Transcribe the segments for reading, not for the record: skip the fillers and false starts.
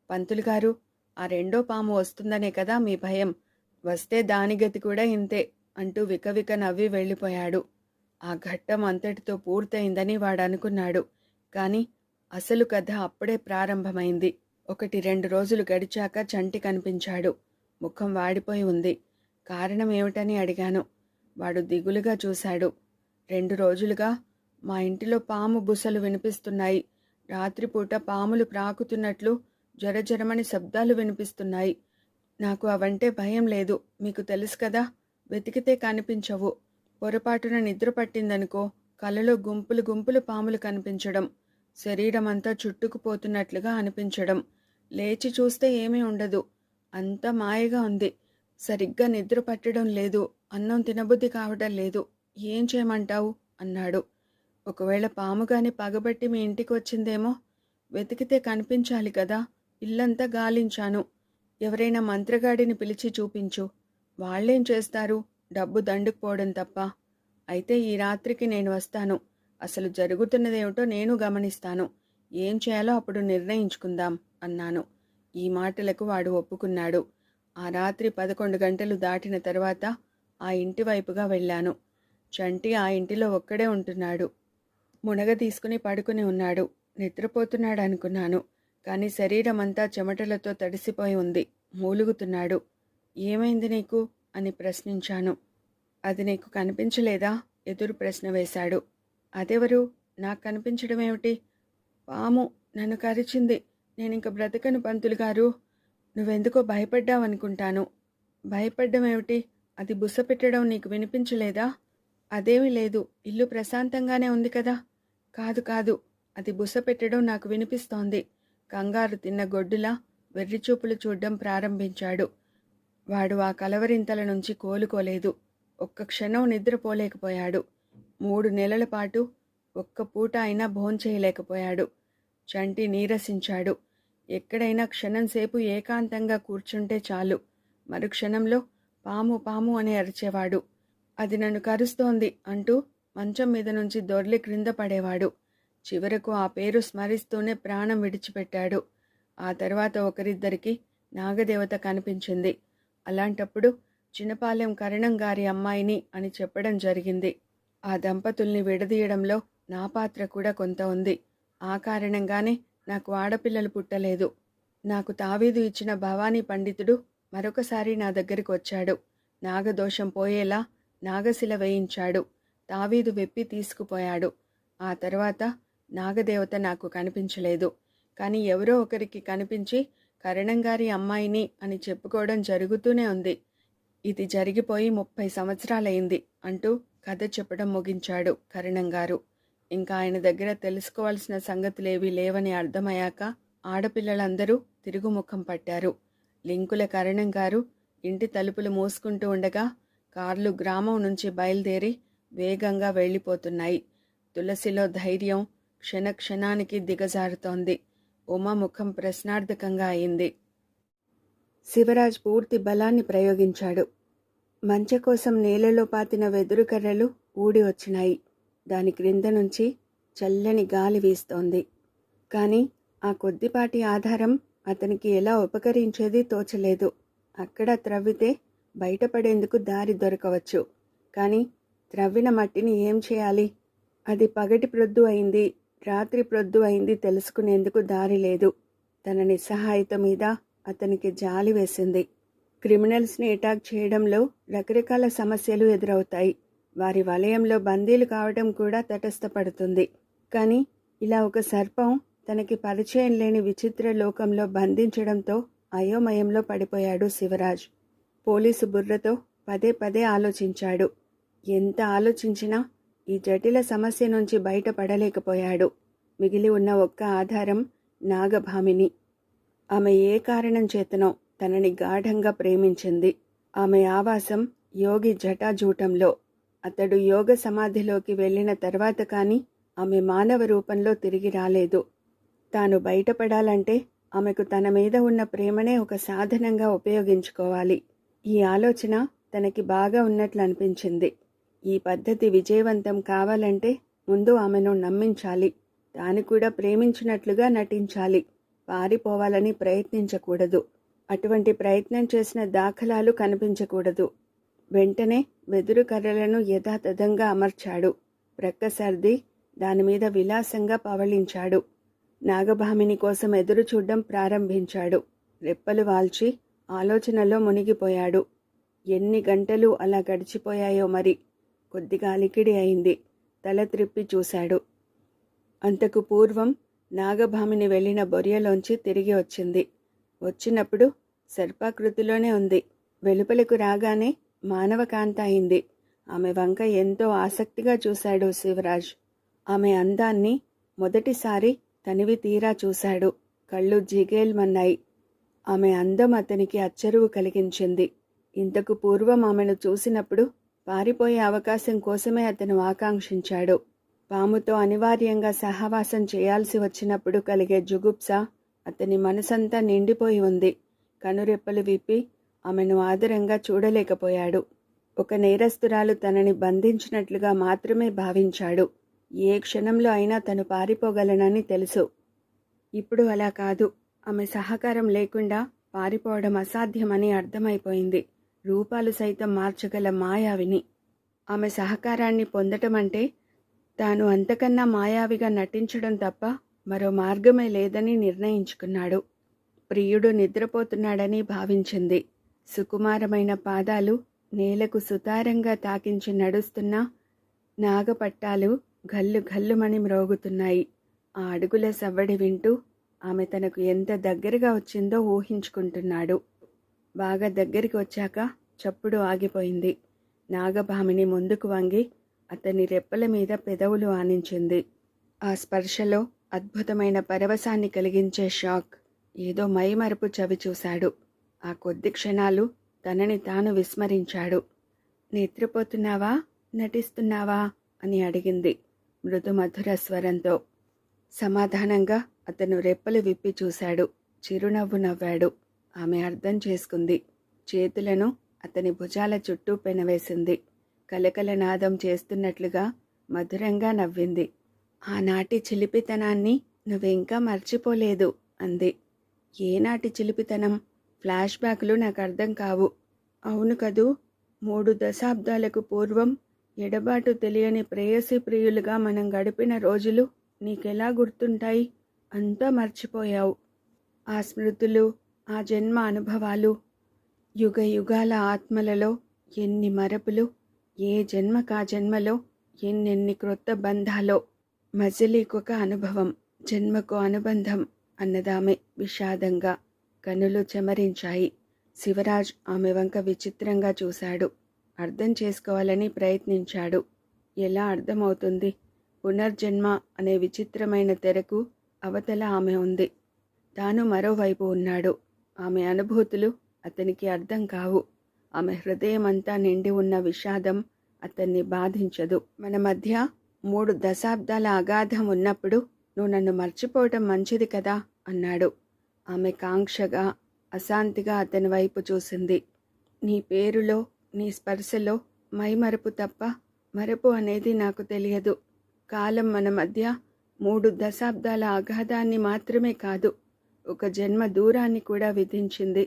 పంతులుగారు, ఆ రెండో పాము వస్తుందనే కదా మీ భయం. వస్తే దాని గతి కూడా ఇంతే అంటూ వికవిక నవ్వి వెళ్ళిపోయాడు. ఆ ఘట్టం అంతటితో పూర్తయిందని వాడనుకున్నాడు. కాని అసలు కథ అప్పుడే ప్రారంభమైంది. 1-2 రోజులు గడిచాక చంటి కనిపించాడు. ముఖం వాడిపోయి ఉంది. కారణం ఏమిటని అడిగాను. వాడు దిగులుగా చూశాడు. 2 రోజులుగా మా ఇంటిలో పాము బుసలు వినిపిస్తున్నాయి. రాత్రిపూట పాములు ప్రాకుతున్నట్లు జరజరమని శబ్దాలు వినిపిస్తున్నాయి. నాకు అవంటే భయం లేదు. మీకు తెలుసు కదా, వెతికితే కనిపించవు. పొరపాటున నిద్ర పట్టిందనుకో, కలలో గుంపులు గుంపులు పాములు కనిపించడం, శరీరమంతా చుట్టుకుపోతున్నట్లుగా అనిపించడం. లేచి చూస్తే ఏమీ ఉండదు. అంతా మాయగా ఉంది. సరిగ్గా నిద్ర పట్టడం లేదు. అన్నం తినబుద్ధి కావడం లేదు. ఏం చేయమంటావు అన్నాడు. ఒకవేళ పాముగాని పగబట్టి మీ ఇంటికి వచ్చిందేమో. వెతికితే కనిపించాలి కదా. ఇల్లంతా గాలించాను. ఎవరైనా మంత్రగాడిని పిలిచి చూపించు. వాళ్ళేం చేస్తారు, డబ్బు దండుకుపోవడం తప్ప. అయితే ఈ రాత్రికి నేను వస్తాను. అసలు జరుగుతున్నదేమిటో నేను గమనిస్తాను. ఏం చేయాలో అప్పుడు నిర్ణయించుకుందాం అన్నాను. ఈ మాటలకు వాడు ఒప్పుకున్నాడు. ఆ రాత్రి 11 గంటలు దాటిన తర్వాత ఆ ఇంటి వైపుగా వెళ్ళాను. చంటి ఆ ఇంటిలో ఒక్కడే ఉంటున్నాడు. మునగ తీసుకుని పడుకుని ఉన్నాడు. నిద్రపోతున్నాడు అనుకున్నాను. కానీ శరీరమంతా చెమటలతో తడిసిపోయి ఉంది. మూలుగుతున్నాడు. ఏమైంది నీకు అని ప్రశ్నించాను. అది నీకు కనిపించలేదా? ఎదురు ప్రశ్న వేశాడు. అదెవరు? నాకు కనిపించడం ఏమిటి? పాము నన్ను కరిచింది. నేనింక బ్రతకను పంతులుగారు. నువ్వెందుకో భయపడ్డావనుకుంటాను. భయపడ్డం ఏమిటి? అది బుస పెట్టడం నీకు వినిపించలేదా? అదేమీ లేదు. ఇల్లు ప్రశాంతంగానే ఉంది కదా. కాదు కాదు, అది బుస పెట్టడం నాకు వినిపిస్తోంది. కంగారు తిన్న గొడ్డులా వెర్రిచూపులు చూడ్డం ప్రారంభించాడు. వాడు ఆ కలవరింతల నుంచి కోలుకోలేదు. ఒక్క క్షణం నిద్రపోలేకపోయాడు. 3 నెలల పాటు ఒక్క పూట అయినా భోంచేయలేకపోయాడు. చంటి నీరసించాడు. ఎక్కడైనా క్షణంసేపు ఏకాంతంగా కూర్చుంటే చాలు, మరుక్షణంలో పాము పాము అని అరిచేవాడు. అది నన్ను కరుస్తోంది అంటూ మంచం మీద నుంచి దొర్లి క్రింద పడేవాడు. చివరకు ఆ పేరు స్మరిస్తూనే ప్రాణం విడిచిపెట్టాడు. ఆ తర్వాత ఒకరిద్దరికి నాగదేవత కనిపించింది. అలాంటప్పుడు చిన్నపాలెం కరణం గారి అమ్మాయిని అని చెప్పడం జరిగింది. ఆ దంపతుల్ని విడదీయడంలో నా పాత్ర కూడా కొంత ఉంది. ఆ కారణంగానే నాకు ఆడపిల్లలు పుట్టలేదు. నాకు తావీదు ఇచ్చిన భవానీ పండితుడు మరొకసారి నా దగ్గరికి వచ్చాడు. నాగదోషం పోయేలా నాగశిల వేయించాడు. తావీదు వెప్పి తీసుకుపోయాడు. ఆ తర్వాత నాగదేవత నాకు కనిపించలేదు. కానీ ఎవరో ఒకరికి కనిపించి కరణంగారి అమ్మాయిని అని చెప్పుకోవడం జరుగుతూనే ఉంది. ఇది జరిగిపోయి 30 సంవత్సరాలైంది అంటూ కథ చెప్పడం ముగించాడు కరణంగారు. ఇంకా ఆయన దగ్గర తెలుసుకోవాల్సిన సంగతులేవీ లేవని అర్థమయ్యాక ఆడపిల్లలందరూ తిరుగుముఖం పట్టారు. లింకుల కరణంగారు ఇంటి తలుపులు మూసుకుంటూ ఉండగా కార్లు గ్రామం నుంచి బయలుదేరి వేగంగా వెళ్ళిపోతున్నాయి. తులసిలో ధైర్యం క్షణక్షణానికి దిగజారుతోంది. ఉమ ముఖం ప్రశ్నార్థకంగా అయింది. శివరాజ్ పూర్తి బలాన్ని ప్రయోగించాడు. మంచె కోసం నేలలో పాతిన వెదురు కర్రలు ఊడి వచ్చినాయి. దాని క్రింద నుంచి చల్లని గాలి వీస్తోంది. కానీ ఆ కొద్దిపాటి ఆధారం అతనికి ఎలా ఉపకరించేది తోచలేదు. అక్కడ త్రవ్వితే బయటపడేందుకు దారి దొరకవచ్చు. కానీ త్రవ్విన మట్టిని ఏం చేయాలి? అది పగటి ప్రొద్దు అయింది, రాత్రి ప్రొద్దు అయింది తెలుసుకునేందుకు దారి లేదు. తన నిస్సహాయత మీద అతనికి జాలి వేసింది. క్రిమినల్స్ని అటాక్ చేయడంలో రకరకాల సమస్యలు ఎదురవుతాయి. వారి వలయంలో బందీలు కావడం కూడా తటస్థపడుతుంది. కానీ ఇలా ఒక సర్పం తనకి పరిచయం లేని విచిత్ర లోకంలో బంధించడంతో అయోమయంలో పడిపోయాడు శివరాజ్. పోలీసు బుర్రతో పదే పదే ఆలోచించాడు. ఎంత ఆలోచించినా ఈ జటిల సమస్య నుంచి బయటపడలేకపోయాడు. మిగిలి ఉన్న ఒక్క ఆధారం నాగభామిని. ఆమె ఏ కారణం చేతనో తనని గాఢంగా ప్రేమించింది. ఆమె ఆవాసం యోగి జటాజూటంలో. అతడు యోగ సమాధిలోకి వెళ్ళిన తర్వాత కానీ ఆమె మానవ రూపంలో తిరిగి రాలేదు. తాను బయటపడాలంటే ఆమెకు తన మీద ఉన్న ప్రేమనే ఒక సాధనంగా ఉపయోగించుకోవాలి. ఈ ఆలోచన తనకి బాగా ఉన్నట్లు అనిపించింది. ఈ పద్ధతి విజయవంతం కావాలంటే ముందు ఆమెను నమ్మించాలి. తాను కూడా ప్రేమించినట్లుగా నటించాలి. పారిపోవాలని ప్రయత్నించకూడదు. అటువంటి ప్రయత్నం చేసిన దాఖలాలు కనిపించకూడదు. వెంటనే వెదురు కర్రలను యథాతథంగా అమర్చాడు. ప్రక్క సర్ది దానిమీద విలాసంగా పవళించాడు. నాగభామిని కోసం ఎదురు చూడ్డం ప్రారంభించాడు. రెప్పలు వాల్చి ఆలోచనలో మునిగిపోయాడు. ఎన్ని గంటలు అలా గడిచిపోయాయో మరి. కొద్దిగా అలికిడి అయింది. తల త్రిప్పి చూశాడు. అంతకు పూర్వం నాగభామిని వెళ్ళిన బొరియలోంచి తిరిగి వచ్చింది. వచ్చినప్పుడు సర్పాకృతిలోనే ఉంది. వెలుపలకు రాగానే మానవకాంత అయింది. ఆమె వంక ఎంతో ఆసక్తిగా చూశాడు శివరాజ్. ఆమె అందాన్ని మొదటిసారి తనివి తీరా చూశాడు. కళ్ళు జిగేల్మన్నాయి. ఆమె అందం అతనికి అచ్చరువు కలిగించింది. ఇంతకు పూర్వం ఆమెను చూసినప్పుడు పారిపోయే అవకాశం కోసమే అతను ఆకాంక్షించాడు. పాముతో అనివార్యంగా సహవాసం చేయాల్సి వచ్చినప్పుడు కలిగే జుగుప్స అతని మనసంతా నిండిపోయి ఉంది. కనురెప్పలు విప్పి ఆమెను ఆదరంగా చూడలేకపోయాడు. ఒక నేరస్తురాలు తనని బంధించినట్లుగా మాత్రమే భావించాడు. ఏ క్షణంలో అయినా తను పారిపోగలనని తెలుసు. ఇప్పుడు అలా కాదు. ఆమె సహకారం లేకుండా పారిపోవడం అసాధ్యమని అర్థమైపోయింది. రూపాలు సైతం మార్చగల మాయావిని. ఆమె సహకారాన్ని పొందటం అంటే తాను అంతకన్నా మాయావిగా నటించడం తప్ప మరో మార్గమే లేదని నిర్ణయించుకున్నాడు. ప్రియుడు నిద్రపోతున్నాడని భావించింది. సుకుమారమైన పాదాలు నేలకు సుతారంగా తాకించి నడుస్తున్న నాగపట్టాలు గల్లు గల్లుమని మ్రోగుతున్నాయి. ఆ అడుగుల సవ్వడి వింటూ ఆమె తనకు ఎంత దగ్గరగా వచ్చిందో ఊహించుకుంటున్నాడు. బాగా దగ్గరికి వచ్చాక చప్పుడు ఆగిపోయింది. నాగభామిని ముందుకు వంగి అతని రెప్పల మీద పెదవులు ఆనించింది. ఆ స్పర్శలో అద్భుతమైన పరవశాన్ని కలిగించే షాక్. ఏదో మైమరపు చవి చూశాడు. ఆ కొద్ది క్షణాలు తనని తాను విస్మరించాడు. నిద్రపోతున్నావా, నటిస్తున్నావా అని అడిగింది మృదుమధుర స్వరంతో. సమాధానంగా అతను రెప్పలు విప్పి చూశాడు. చిరునవ్వు నవ్వాడు. ఆమె అర్థం చేసుకుంది. చేతులను అతని భుజాల చుట్టూ పెనవేసింది. కలకల నాదం చేస్తున్నట్లుగా మధురంగా నవ్వింది. ఆనాటి చిలిపితనాన్ని నువ్వింకా మర్చిపోలేదు అంది. ఏనాటి చిలిపితనం? ఫ్లాష్ బ్యాక్లు నాకు అర్థం కావు. అవును కదూ, 3 దశాబ్దాలకు పూర్వం ఎడబాటు తెలియని ప్రేయసి ప్రియులుగా మనం గడిపిన రోజులు నీకెలా గుర్తుంటాయి? అంతా మర్చిపోయావు. ఆ స్మృతులు, ఆ జన్మ అనుభవాలు, యుగ యుగాల ఆత్మలలో ఎన్ని మరపులు, ఏ జన్మకా జన్మలో ఎన్నెన్ని క్రొత్త బంధాలో. మజిలీకొక అనుభవం, జన్మకు అనుబంధం అన్నదామె విషాదంగా. కనులు చెమరించాయి. శివరాజ్ ఆమె వంక విచిత్రంగా చూశాడు. అర్థం చేసుకోవాలని ప్రయత్నించాడు. ఎలా అర్థమవుతుంది? పునర్జన్మ అనే విచిత్రమైన తెరకు అవతల ఆమె ఉంది. తాను మరోవైపు ఉన్నాడు. ఆమె అనుభూతులు అతనికి అర్థం కావు. ఆమె హృదయమంతా నిండి ఉన్న విషాదం అతన్ని బాధించదు. మన మధ్య 3 దశాబ్దాల అగాధం ఉన్నప్పుడు నువ్వు నన్ను మర్చిపోవటం మంచిది కదా అన్నాడు. ఆమె కాంక్షగా, అశాంతిగా అతని వైపు చూసింది. నీ పేరులో, నీ స్పర్శలో మైమరపు తప్ప మరపు అనేది నాకు తెలియదు. కాలం మన మధ్య 3 దశాబ్దాల అగాధాన్ని మాత్రమే కాదు, ఒక జన్మ దూరాన్ని కూడా విధించింది.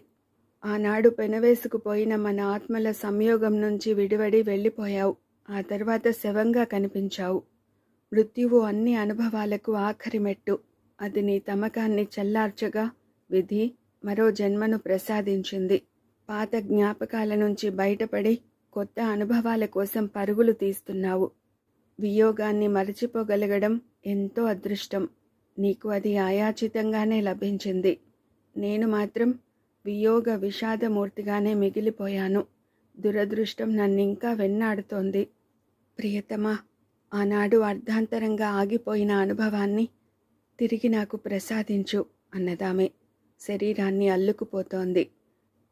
ఆనాడు పెనవేసుకుపోయిన మన ఆత్మల సంయోగం నుంచి విడివడి వెళ్ళిపోయావు. ఆ తర్వాత శవంగా కనిపించావు. మృత్యువు అన్ని అనుభవాలకు ఆఖరి మెట్టు. అది నీ తమకాన్ని చల్లార్చగా విధి మరో జన్మను ప్రసాదించింది. పాత జ్ఞాపకాల నుంచి బయటపడి కొత్త అనుభవాల కోసం పరుగులు తీస్తున్నావు. వియోగాన్ని మరచిపోగలగడం ఎంతో అదృష్టం. నీకు అది ఆయాచితంగానే లభించింది. నేను మాత్రం వియోగ విషాదమూర్తిగానే మిగిలిపోయాను. దురదృష్టం నన్నింకా వెన్నాడుతోంది. ప్రియతమా, ఆనాడు అర్ధాంతరంగా ఆగిపోయిన అనుభవాన్ని తిరిగి నాకు ప్రసాదించు అన్నదామె. శరీరాన్ని అల్లుకుపోతోంది.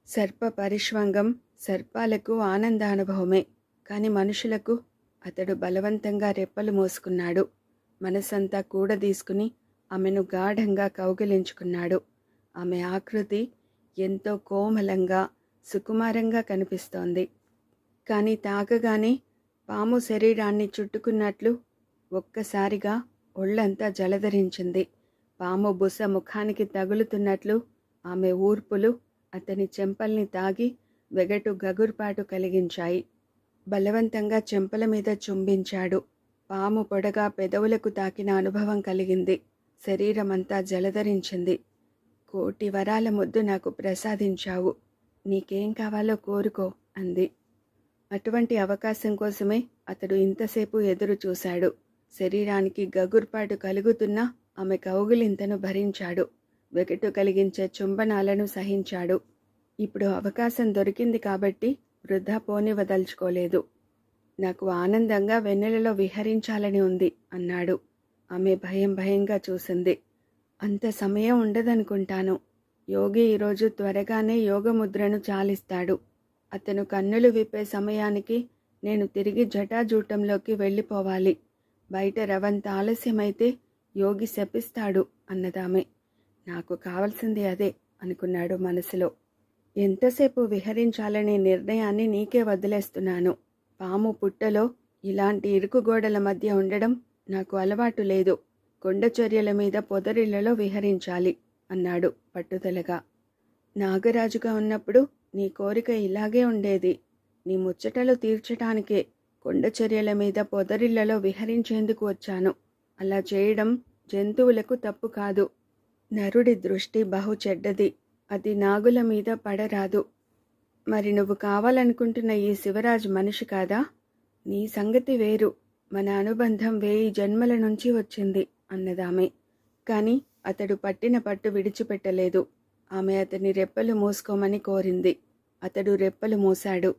సర్ప పరిష్వంగం సర్పాలకు ఆనందానుభవమే, కాని మనుషులకు. అతడు బలవంతంగా రెప్పలు మోసుకున్నాడు. మనసంతా కూడదీసుకుని ఆమెను గాఢంగా కౌగిలించుకున్నాడు. ఆమె ఆకృతి ఎంతో కోమలంగా, సుకుమారంగా కనిపిస్తోంది. కానీ తాకగానే పాము శరీరాన్ని చుట్టుకున్నట్లు ఒక్కసారిగా ఒళ్ళంతా జలధరించింది. పాము బుస ముఖానికి తగులుతున్నట్లు ఆమె ఊర్పులు అతని చెంపల్ని తాగి వెగటు గగుర్పాటు కలిగించాయి. బలవంతంగా చెంపల మీద చుంబించాడు. పాము పొడగా పెదవులకు తాకిన అనుభవం కలిగింది. శరీరమంతా జలధరించింది. 1,000,000 వరాల ముద్దు నాకు ప్రసాదించావు. నీకేం కావాలో కోరుకో అంది. అటువంటి అవకాశం కోసమే అతడు ఇంతసేపు ఎదురు చూశాడు. శరీరానికి గగుర్పాటు కలుగుతున్నా ఆమె కౌగిలింతను భరించాడు. వెగటు కలిగించే చుంబనాలను సహించాడు. ఇప్పుడు అవకాశం దొరికింది కాబట్టి వృధా పోనివదలుచుకోలేదు. నాకు ఆనందంగా వెన్నెలలో విహరించాలని ఉంది అన్నాడు. ఆమె భయంగా చూసింది. అంత సమయం ఉండదనుకుంటాను. యోగి ఈరోజు త్వరగానే యోగముద్రను చాలిస్తాడు. అతను కన్నులు విప్పే సమయానికి నేను తిరిగి జటాజూటంలోకి వెళ్ళిపోవాలి. బయట రవంత ఆలస్యమైతే యోగి శపిస్తాడు అన్నదామె. నాకు కావలసింది అదే అనుకున్నాడు మనసులో. ఎంతసేపు విహరించాలనే నిర్ణయాన్ని నీకే వదిలేస్తున్నాను. పాము పుట్టలో ఇలాంటి ఇరుకు గోడల మధ్య ఉండడం నాకు అలవాటు లేదు. కొండచర్యల మీద పొదరిళ్లలో విహరించాలి అన్నాడు పట్టుదలగా. నాగరాజుగా ఉన్నప్పుడు నీ కోరిక ఇలాగే ఉండేది. నీ ముచ్చటలు తీర్చటానికే కొండచర్యల మీద పొదరిళ్లలో విహరించేందుకు వచ్చాను. అలా చేయడం జంతువులకు తప్పు కాదు. నరుడి దృష్టి బహు చెడ్డది. అది నాగుల మీద పడరాదు. మరి నువ్వు కావాలనుకుంటున్న ఈ శివరాజు మనిషి కాదా? నీ సంగతి వేరు. మన అనుబంధం 1000 జన్మల నుంచి వచ్చింది అన్నదామె. కాని అతడు పట్టిన పట్టు విడిచిపెట్టలేదు. ఆమె అతని రెప్పలు మూసుకోమని కోరింది. అతడు రెప్పలు మూశాడు.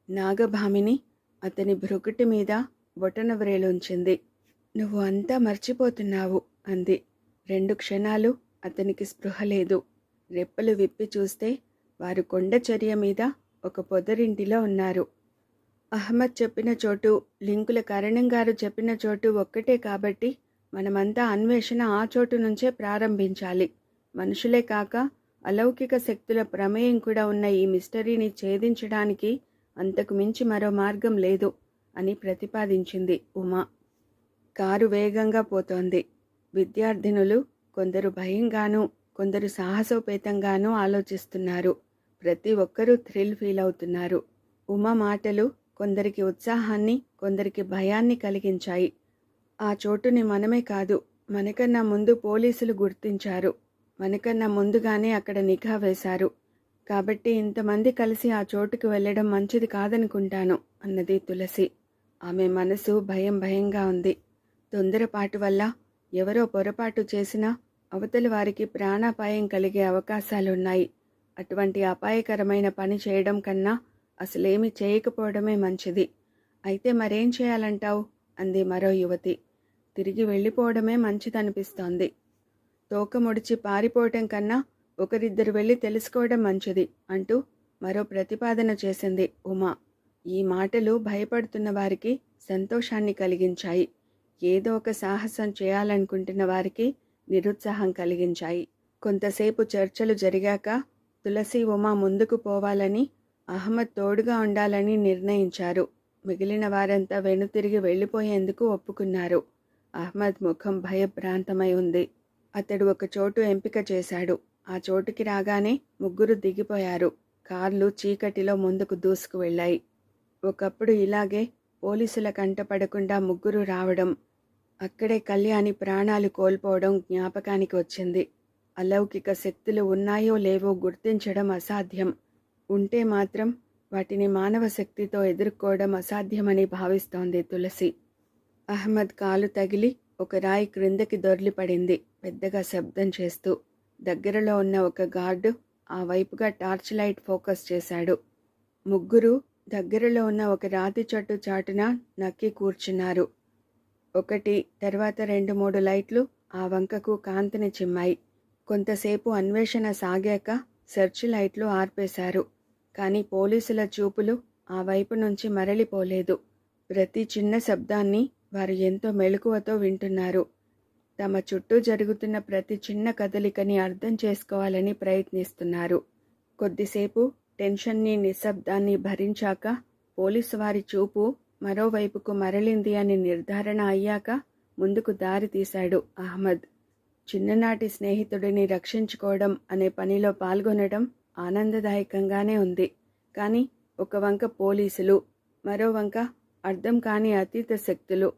నాగభామిని అతని భృకుటి మీద బొటనవ్రేలుంచింది. నువ్వు అంతా మర్చిపోతున్నావు అంది. 2 క్షణాలు అతనికి స్పృహ లేదు. రెప్పలు విప్పి చూస్తే వారు కొండచర్య మీద ఒక పొదరింటిలో ఉన్నారు. అహ్మద్ చెప్పిన చోటు, లింకుల కరణం గారు చెప్పిన చోటు ఒక్కటే కాబట్టి మనమంతా అన్వేషణ ఆ చోటు నుంచే ప్రారంభించాలి. మనుషులే కాక అలౌకిక శక్తుల ప్రమేయం కూడా ఉన్న ఈ మిస్టరీని ఛేదించడానికి అంతకు మించి మరో మార్గం లేదు అని ప్రతిపాదించింది ఉమా. కారు వేగంగా పోతోంది. విద్యార్థినులు కొందరు భయంగానూ కొందరు సాహసోపేతంగానూ ఆలోచిస్తున్నారు. ప్రతి ఒక్కరూ థ్రిల్ ఫీల్ అవుతున్నారు. ఉమా మాటలు కొందరికి ఉత్సాహాన్ని కొందరికి భయాన్ని కలిగించాయి. ఆ చోటుని మనమే కాదు, మనకన్నా ముందు పోలీసులు గుర్తించారు. మనకన్నా ముందుగానే అక్కడ నిఘా వేశారు. కాబట్టి ఇంతమంది కలిసి ఆ చోటుకు వెళ్ళడం మంచిది కాదనుకుంటాను అన్నది తులసి. ఆమె మనసు భయంగా ఉంది. తొందరపాటు వల్ల ఎవరో పొరపాటు చేసినా అవతలి వారికి ప్రాణాపాయం కలిగే అవకాశాలున్నాయి. అటువంటి అపాయకరమైన పని చేయడం కన్నా అసలేమీ చేయకపోవడమే మంచిది. అయితే మరేం చేయాలంటావు అంది మరో యువతి. తిరిగి వెళ్ళిపోవడమే మంచిదనిపిస్తోంది. తోక ముడిచి పారిపోవటం కన్నా ఒకరిద్దరు వెళ్ళి తెలుసుకోవడం మంచిది అంటూ మరో ప్రతిపాదన చేసింది ఉమా. ఈ మాటలు భయపడుతున్న వారికి సంతోషాన్ని కలిగించాయి. ఏదో ఒక సాహసం చేయాలనుకుంటున్న వారికి నిరుత్సాహం కలిగించాయి. కొంతసేపు చర్చలు జరిగాక తులసి ఉమా ముందుకు పోవాలని, అహ్మద్ తోడుగా ఉండాలని నిర్ణయించారు. మిగిలిన వారంతా వెనుతిరిగి వెళ్ళిపోయేందుకు ఒప్పుకున్నారు. అహ్మద్ ముఖం భయభ్రాంతమై ఉంది. అతడు ఒక చోటు ఎంపిక చేశాడు. ఆ చోటుకి రాగానే ముగ్గురు దిగిపోయారు. కార్లు చీకటిలో ముందుకు దూసుకు వెళ్ళాయి. ఒకప్పుడు ఇలాగే పోలీసుల కంటపడకుండా ముగ్గురు రావడం, అక్కడే కళ్యాణి ప్రాణాలు కోల్పోవడం జ్ఞాపకానికి వచ్చింది. అలౌకిక శక్తులు ఉన్నాయో లేవో గుర్తించడం అసాధ్యం. ఉంటే మాత్రం వాటిని మానవ శక్తితో ఎదుర్కోవడం అసాధ్యమని భావిస్తోంది తులసి. అహ్మద్ కాలు తగిలి ఒక రాయి క్రిందకి దొర్లిపడింది పెద్దగా శబ్దం చేస్తూ. దగ్గరలో ఉన్న ఒక గార్డు ఆ వైపుగా టార్చ్ లైట్ ఫోకస్ చేశాడు. ముగ్గురు దగ్గరలో ఉన్న ఒక రాతి చెట్టు చాటున నక్కి కూర్చున్నారు. ఒకటి తర్వాత 2-3 లైట్లు ఆ వంకకు కాంతిని చిమ్మాయి. కొంతసేపు అన్వేషణ సాగాక సెర్చ్ లైట్లు ఆర్పేశారు. కానీ పోలీసుల చూపులు ఆ వైపు నుంచి మరలిపోలేదు. ప్రతి చిన్న శబ్దాన్ని వారు ఎంతో మెలకువతో వింటున్నారు. తమ చుట్టూ జరుగుతున్న ప్రతి చిన్న కదలికని అర్థం చేసుకోవాలని ప్రయత్నిస్తున్నారు. కొద్దిసేపు టెన్షన్ని, నిశ్శబ్దాన్ని భరించాక పోలీసు వారి చూపు మరోవైపుకు మరలింది అని నిర్ధారణ అయ్యాక ముందుకు దారి తీశాడు అహ్మద్. చిన్ననాటి స్నేహితుడిని రక్షించుకోవడం అనే పనిలో పాల్గొనడం ఆనందదాయకంగానే ఉంది. కానీ ఒక వంక పోలీసులు, మరో వంక అర్థం కాని అతీత శక్తులు.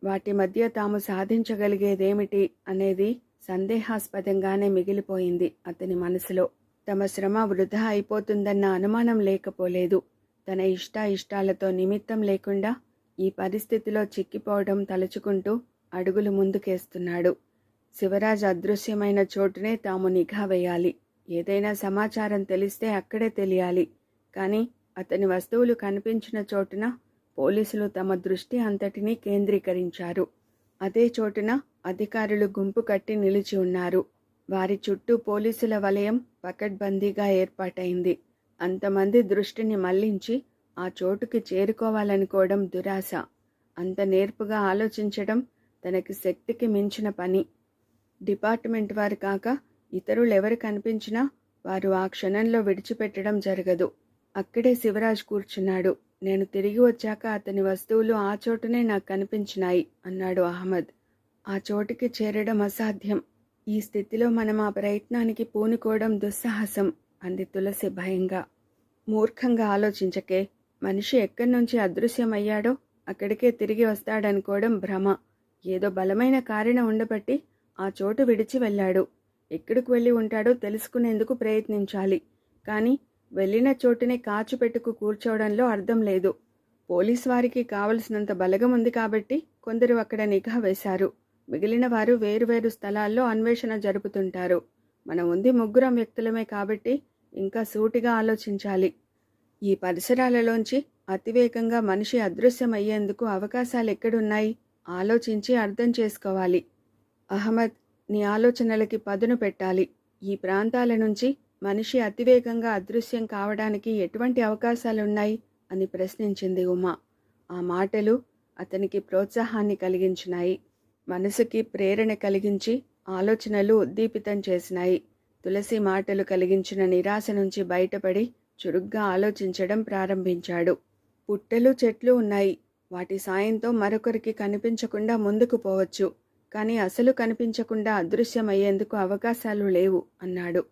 వాటి మధ్య తాము సాధించగలిగేదేమిటి అనేది సందేహాస్పదంగానే మిగిలిపోయింది అతని మనసులో. తమ శ్రమ వృధా అయిపోతుందన్న అనుమానం లేకపోలేదు. తన ఇష్టాలతో నిమిత్తం లేకుండా ఈ పరిస్థితిలో చిక్కిపోవడం తలుచుకుంటూ అడుగులు ముందుకేస్తున్నాడు. శివరాజ్ అదృశ్యమైన చోటునే తాము నిఘా వేయాలి. ఏదైనా సమాచారం తెలిస్తే అక్కడే తెలియాలి. కానీ అతని వస్తువులు కనిపించిన చోటున పోలీసులు తమ దృష్టి అంతటినీ కేంద్రీకరించారు. అదే చోటున అధికారులు గుంపు కట్టి నిలిచి ఉన్నారు. వారి చుట్టూ పోలీసుల వలయం పకడ్బందీగా ఏర్పాటైంది. అంతమంది దృష్టిని మళ్లించి ఆ చోటుకి చేరుకోవాలనుకోవడం దురాశ. అంత నేర్పుగా ఆలోచించడం తనకి శక్తికి మించిన పని. డిపార్ట్మెంట్ వారు కాక ఇతరులెవరు కనిపించినా వారు ఆ క్షణంలో విడిచిపెట్టడం జరగదు. అక్కడే శివరాజ్ కూర్చున్నాడు. నేను తిరిగి వచ్చాక అతని వస్తువులు ఆ చోటునే నాకు కనిపించినాయి అన్నాడు అహ్మద్. ఆ చోటుకి చేరడం అసాధ్యం. ఈ స్థితిలో మనం ఆ ప్రయత్నానికి పూనుకోవడం దుస్సాహసం అంది తులసి భయంగా. మూర్ఖంగా ఆలోచించకే. మనిషి ఎక్కడి నుంచి అదృశ్యమయ్యాడో అక్కడికే తిరిగి వస్తాడనుకోవడం భ్రమ. ఏదో బలమైన కారణం ఉండబట్టి ఆ చోటు విడిచి వెళ్ళాడు. ఎక్కడికి వెళ్ళి ఉంటాడో తెలుసుకునేందుకు ప్రయత్నించాలి. కానీ వెళ్ళిన చోటునే కాచుపెట్టుకు కూర్చోవడంలో అర్థం లేదు. పోలీసు వారికి కావలసినంత బలగం ఉంది కాబట్టి కొందరు అక్కడ నిఘా వేశారు. మిగిలిన వారు వేరువేరు స్థలాల్లో అన్వేషణ జరుపుతుంటారు. మనం ఉంది ముగ్గురం వ్యక్తులమే కాబట్టి ఇంకా సూటిగా ఆలోచించాలి. ఈ పరిసరాలలోంచి అతివేగంగా మనిషి అదృశ్యమయ్యేందుకు అవకాశాలు ఎక్కడున్నాయి ఆలోచించి అర్థం చేసుకోవాలి. అహ్మద్, నీ ఆలోచనలకి పదును పెట్టాలి. ఈ ప్రాంతాల నుంచి మనిషి అతివేగంగా అదృశ్యం కావడానికి ఎటువంటి అవకాశాలున్నాయి అని ప్రశ్నించింది ఉమ. ఆ మాటలు అతనికి ప్రోత్సాహాన్ని కలిగించినాయి. మనసుకి ప్రేరణ కలిగించి ఆలోచనలు ఉద్దీపితం చేసినాయి. తులసి మాటలు కలిగించిన నిరాశ నుంచి బయటపడి చురుగ్గా ఆలోచించడం ప్రారంభించాడు. పుట్టలు చెట్లు ఉన్నాయి. వాటి సాయంతో మరొకరికి కనిపించకుండా ముందుకు పోవచ్చు. కానీ అసలు కనిపించకుండా అదృశ్యమయ్యేందుకు అవకాశాలు లేవు అన్నాడు.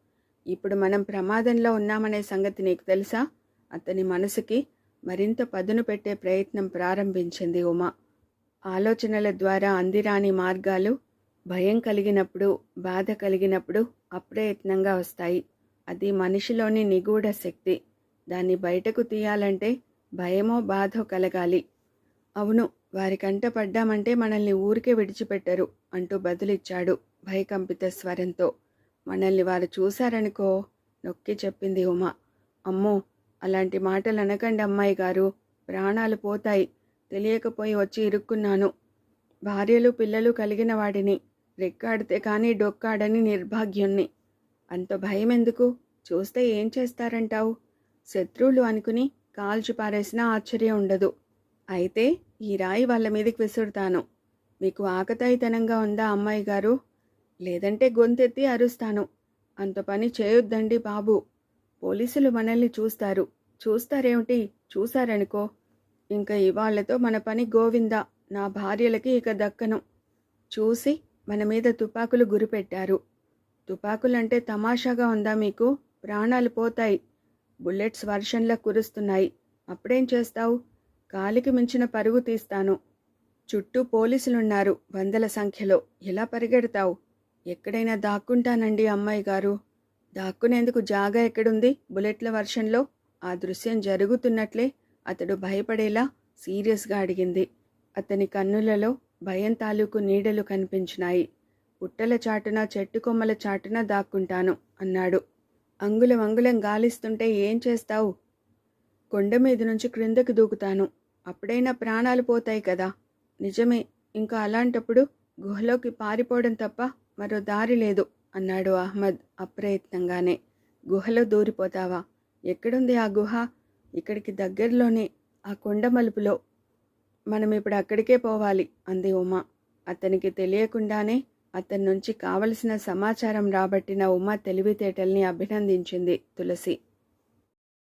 ఇప్పుడు మనం ప్రమాదంలో ఉన్నామనే సంగతి నీకు తెలుసా? అతని మనసుకి మరింత పదును పెట్టే ప్రయత్నం ప్రారంభించింది ఉమ. ఆలోచనల ద్వారా అందిరాని మార్గాలు భయం కలిగినప్పుడు, బాధ కలిగినప్పుడు అప్రయత్నంగా వస్తాయి. అది మనిషిలోని నిగూఢ శక్తి. దాన్ని బయటకు తీయాలంటే భయమో బాధో కలగాలి. అవును, వారికంట పడ్డామంటే మనల్ని ఊరికే విడిచిపెట్టరు అంటూ బదులిచ్చాడు భయకంపిత స్వరంతో. మనల్ని వారు చూశారనుకో నొక్కి చెప్పింది ఉమ. అమ్మో, అలాంటి మాటలు అనకండి అమ్మాయి గారు, ప్రాణాలు పోతాయి. తెలియకపోయి వచ్చి ఇరుక్కున్నాను. భార్యలు పిల్లలు కలిగిన వాడిని, రెక్కాడితే కానీ డొక్కాడని నిర్భాగ్యుణ్ణి. అంత భయం ఎందుకు? చూస్తే ఏం చేస్తారంటావు? శత్రువులు అనుకుని కాల్చి పారేసినా ఆశ్చర్యం ఉండదు. అయితే ఈ రాయి వాళ్ళ మీదకి విసురుతాను. మీకు ఆకతాయితనంగా ఉందా అమ్మాయి గారు? లేదంటే గొంతెత్తి అరుస్తాను. అంత పని చేయొద్దండి బాబు. పోలీసులు మనల్ని చూస్తారు. చూస్తారేమిటి? చూశారనుకో ఇంకా ఇవాళ్లతో మన పని గోవిందా. నా భార్యలకి ఇక దక్కను. చూసి మన మీద తుపాకులు గురిపెట్టారు. తుపాకులంటే తమాషాగా ఉందా మీకు? ప్రాణాలు పోతాయి. బుల్లెట్స్ వర్షంలా కురుస్తున్నాయి. అప్పుడేం చేస్తావు? కాలికి మించిన పరుగు తీస్తాను. చుట్టూ పోలీసులున్నారు వందల సంఖ్యలో. ఎలా పరిగెడతావు? ఎక్కడైనా దాక్కుంటానండి అమ్మాయి గారు. దాక్కునేందుకు జాగా ఎక్కడుంది బుల్లెట్ల వర్షంలో? ఆ దృశ్యం జరుగుతున్నట్లే అతడు భయపడేలా సీరియస్గా అడిగింది. అతని కన్నులలో భయం తాలూకు నీడలు కనిపించినాయి. పుట్టల చాటున చెట్టు కొమ్మల చాటున దాక్కుంటాను అన్నాడు. అంగుళం అంగుళం గాలిస్తుంటే ఏం చేస్తావు? కొండ మీద నుంచి క్రిందకు దూకుతాను. అప్పుడైనా ప్రాణాలు పోతాయి కదా. నిజమే. ఇంకా అలాంటప్పుడు గుహలోకి పారిపోవడం తప్ప మరో దారి లేదు అన్నాడు అహ్మద్ అప్రయత్నంగానే. గుహలో దూరిపోతావా? ఎక్కడుంది ఆ గుహ? ఇక్కడికి దగ్గరలోనే, ఆ కొండ మలుపులో. మనం ఇప్పుడు అక్కడికే పోవాలి అంది ఉమ. అతనికి తెలియకుండానే అతని నుంచి కావలసిన సమాచారం రాబట్టిన ఉమ తెలివితేటల్ని అభినందించింది తులసి.